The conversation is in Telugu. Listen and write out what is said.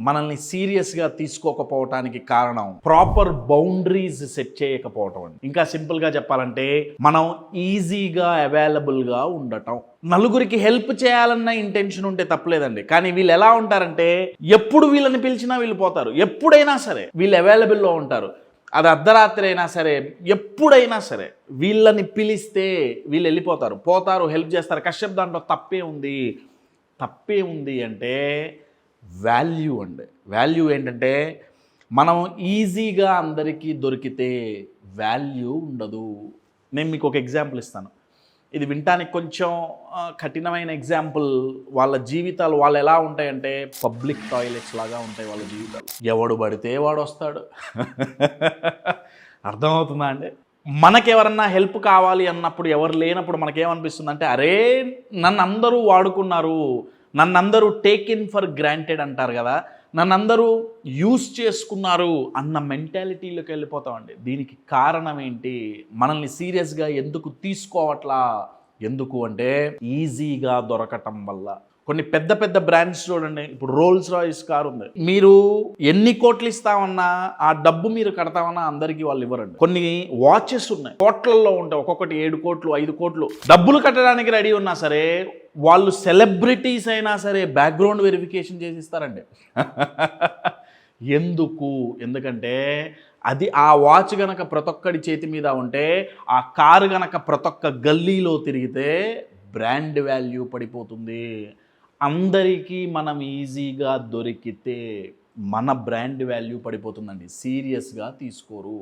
మనల్ని సీరియస్గా తీసుకోకపోవటానికి కారణం ప్రాపర్ బౌండరీస్ సెట్ చేయకపోవటం అండి. ఇంకా సింపుల్గా చెప్పాలంటే మనం ఈజీగా అవైలబుల్గా ఉండటం. నలుగురికి హెల్ప్ చేయాలన్న ఇంటెన్షన్ ఉంటే తప్పలేదండి, కానీ వీళ్ళు ఎలా ఉంటారంటే ఎప్పుడు వీళ్ళని పిలిచినా వీళ్ళు పోతారు, ఎప్పుడైనా సరే వీళ్ళు అవైలబుల్లో ఉంటారు. అది అర్ధరాత్రి అయినా సరే ఎప్పుడైనా సరే వీళ్ళని పిలిస్తే వీళ్ళు వెళ్ళిపోతారు, పోతారు, హెల్ప్ చేస్తారు. కశ్యప్ దాంట్లో తప్పే ఉంది అంటే వాల్యూ అండి. వాల్యూ ఏంటంటే మనం ఈజీగా అందరికీ దొరికితే వాల్యూ ఉండదు. నేను మీకు ఒక ఎగ్జాంపుల్ ఇస్తాను. ఇది వినటానికి కొంచెం కఠినమైన ఎగ్జాంపుల్. వాళ్ళ జీవితాలు వాళ్ళు ఎలా ఉంటాయంటే పబ్లిక్ టాయిలెట్స్ లాగా ఉంటాయి వాళ్ళ జీవితాలు. ఎవడు పడితే వాడు వస్తాడు. అర్థమవుతుందా అండి? మనకెవరన్నా హెల్ప్ కావాలి అన్నప్పుడు, ఎవరు లేనప్పుడు మనకేమనిపిస్తుంది అంటే అరే నన్ను అందరూ వాడుకున్నారు, నన్ను అందరూ టేకెన్ ఫర్ గ్రాంటెడ్ అంటారు కదా, నన్ను అందరూ యూస్ చేసుకున్నారు అన్న మెంటాలిటీలోకి వెళ్ళిపోతామండి. దీనికి కారణం ఏంటి? మనల్ని సీరియస్గా ఎందుకు తీసుకోవట్లా? ఎందుకు అంటే ఈజీగా దొరకటం వల్ల. కొన్ని పెద్ద పెద్ద బ్రాండ్స్ చూడండి, ఇప్పుడు రోల్స్ రాయిస్ కారు ఉంది, మీరు ఎన్ని కోట్లు ఇస్తామన్నా ఆ డబ్బు మీరు కడతామన్నా అందరికీ వాళ్ళు ఇవ్వరండి. కొన్ని వాచెస్ ఉన్నాయి, కోట్లలో ఉంటాయి, ఒక్కొక్కటి 7 కోట్లు 5 కోట్లు. డబ్బులు కట్టడానికి రెడీ ఉన్నా సరే వాళ్ళు సెలబ్రిటీస్ అయినా సరే బ్యాక్గ్రౌండ్ వెరిఫికేషన్ చేసి ఇస్తారండి. ఎందుకంటే అది ఆ వాచ్ గనక ప్రతి ఒక్కడి చేతి మీద ఉంటే, ఆ కారు గనక ప్రతి ఒక్క గల్లీలో తిరిగితే బ్రాండ్ వాల్యూ పడిపోతుంది. అందరికీ మనం ఈజీగా దొరికితే మన బ్రాండ్ వాల్యూ పడిపోతుందండి. సీరియస్గా తీసుకోరు.